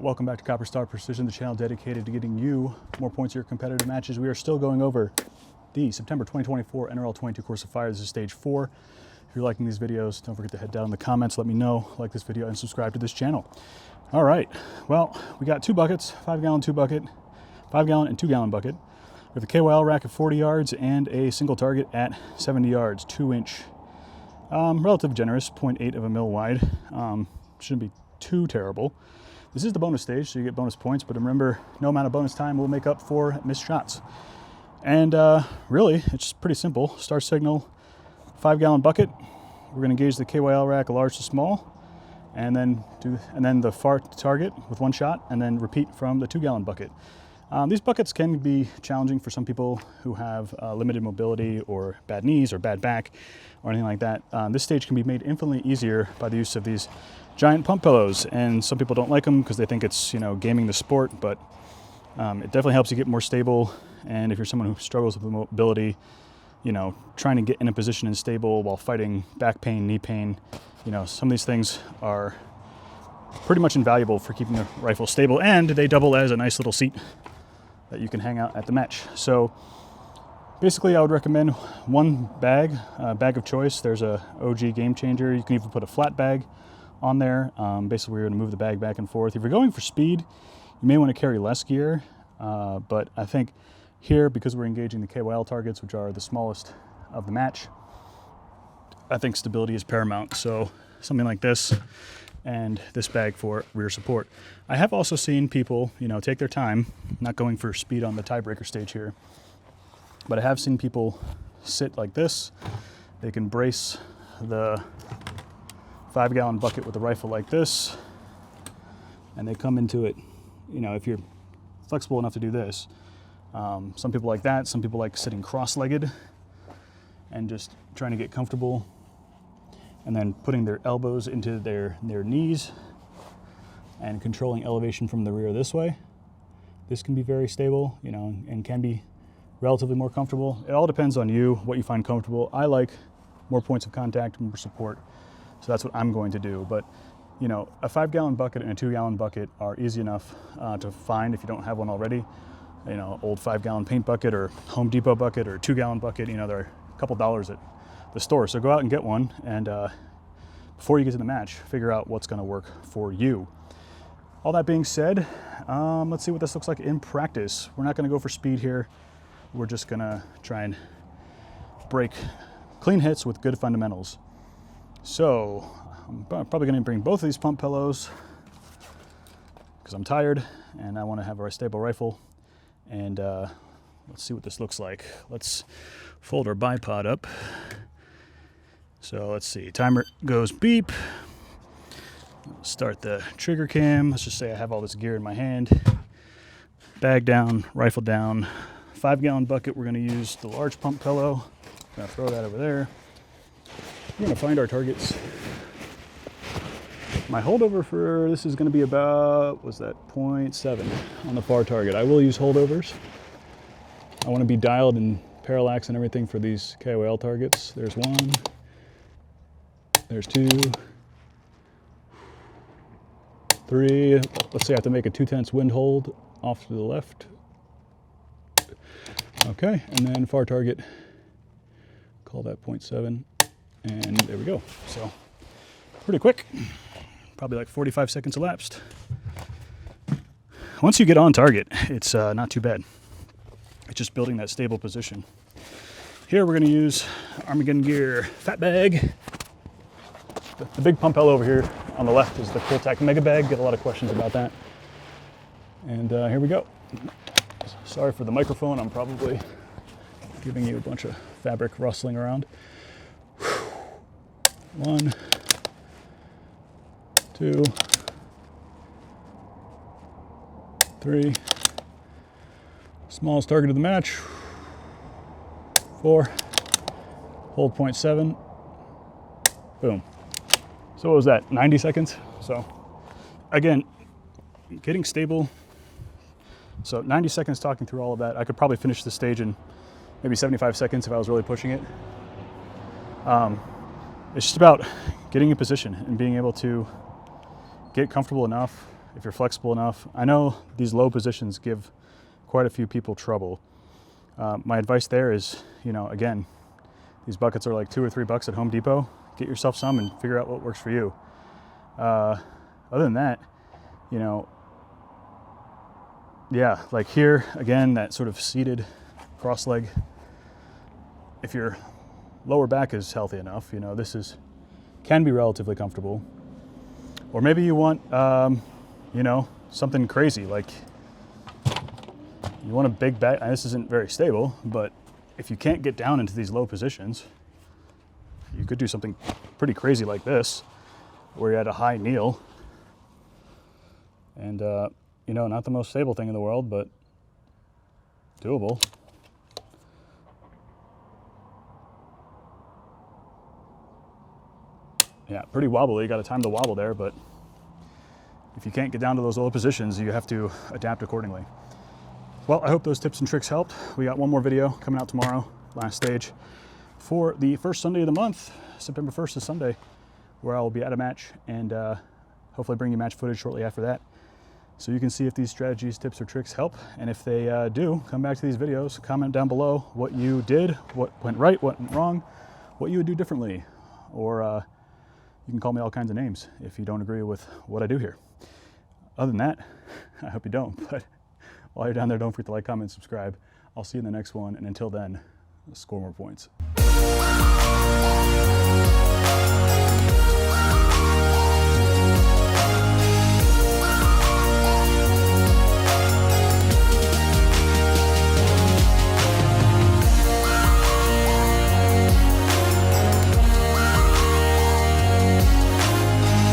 Welcome back to Copper Star Precision, the channel dedicated to getting you more points in your competitive matches. We are still going over the September 2024 NRL22 Course of Fire. This is stage 4. If you're liking these videos, don't forget to head down in the comments, let me know, like this video, and subscribe to this channel. All right, well, we got two buckets, 5 gallon, 2 bucket, 5 gallon and 2 gallon bucket, with a KYL rack at 40 yards and a single target at 70 yards, 2-inch. Relatively generous, 0.8 of a mil wide. Shouldn't be too terrible. This is the bonus stage, so you get bonus points, but remember, no amount of bonus time will make up for missed shots. And really, it's pretty simple. Start signal, 5 gallon bucket. We're going to engage the KYL rack, large to small, and then the far target with 1 shot, and then repeat from the 2 gallon bucket. These buckets can be challenging for some people who have limited mobility or bad knees or bad back or anything like that. This stage can be made infinitely easier by the use of these giant pump pillows, and some people don't like them because they think it's, you know, gaming the sport, but it definitely helps you get more stable. And if you're someone who struggles with mobility, you know, trying to get in a position and stable while fighting back pain, knee pain, you know, some of these things are pretty much invaluable for keeping the rifle stable, and they double as a nice little seat that you can hang out at the match. So basically I would recommend one bag, bag of choice. There's a OG Game Changer. You can even put a flat bag on there. Basically we're going to move the bag back and forth. If you're going for speed, you may want to carry less gear, but I think here, because we're engaging the KYL targets, which are the smallest of the match, I think stability is paramount. So something like this, and this bag for rear support. I have also seen people, you know, take their time, not going for speed on the tiebreaker stage here, but I have seen people sit like this. They can brace the 5 gallon bucket with a rifle like this, and they come into it, you know, if you're flexible enough to do this. Some people like that, some people like sitting cross-legged and just trying to get comfortable, and then putting their elbows into their knees and controlling elevation from the rear this way. This can be very stable, you know, and can be relatively more comfortable. It all depends on you, what you find comfortable. I like more points of contact, more support, so that's what I'm going to do. But, you know, a 5 gallon bucket and a 2 gallon bucket are easy enough to find if you don't have one already. You know, old 5 gallon paint bucket or Home Depot bucket or 2 gallon bucket, you know, they're a couple dollars at the store. So go out and get one, and before you get to the match, figure out what's going to work for you. All that being said, let's see what this looks like in practice. We're not going to go for speed here. We're just going to try and break clean hits with good fundamentals. So I'm probably going to bring both of these pump pillows because I'm tired and I want to have a stable rifle. And let's see what this looks like. Let's fold our bipod up. So let's see, timer goes beep. Start the trigger cam. Let's just say I have all this gear in my hand. Bag down, rifle down. 5 gallon bucket, we're gonna use the large pump pillow. Gonna throw that over there. We're gonna find our targets. My holdover for this is gonna be about, was that 0.7 on the far target. I will use holdovers. I wanna be dialed in parallax and everything for these KOL targets. There's 1, there's 2, 3. Let's say I have to make a 2/10 wind hold off to the left. Okay, and then far target, call that 0.7, and there we go. So pretty quick, probably like 45 seconds elapsed. Once you get on target, it's not too bad. It's just building that stable position. Here we're gonna use Armageddon Gear Fat Bag. The big pump pillow over here on the left is the Cooltac Mega Bag. Get a lot of questions about that. And here we go. Sorry for the microphone. I'm probably giving you a bunch of fabric rustling around. 1, 2, 3. Smallest target of the match. 4. Hold 0.7. Boom. So what was that, 90 seconds? So again, getting stable. So 90 seconds talking through all of that. I could probably finish the stage in maybe 75 seconds if I was really pushing it. It's just about getting in position and being able to get comfortable enough. if you're flexible enough. I know these low positions give quite a few people trouble. My advice there is, you know, again, these buckets are like $2 or $3 at Home Depot. Get yourself some and figure out what works for you. Other than that, you know, yeah, like here, again, that sort of seated cross leg. If your lower back is healthy enough, you know, can be relatively comfortable. Or maybe you want, you know, something crazy, like you want a big back. This isn't very stable, but if you can't get down into these low positions, you could do something pretty crazy like this, where you're at a high kneel. And, you know, not the most stable thing in the world, but doable. Yeah, pretty wobbly. You got to time the wobble there, but if you can't get down to those low positions, you have to adapt accordingly. Well, I hope those tips and tricks helped. We got one more video coming out tomorrow, last stage, for the first Sunday of the month. September 1st is Sunday, where I will be at a match and hopefully bring you match footage shortly after that. So you can see if these strategies, tips, or tricks help. And if they do, come back to these videos, comment down below what you did, what went right, what went wrong, what you would do differently. Or you can call me all kinds of names if you don't agree with what I do here. Other than that, I hope you don't. But while you're down there, don't forget to like, comment, subscribe. I'll see you in the next one. And until then, score more points.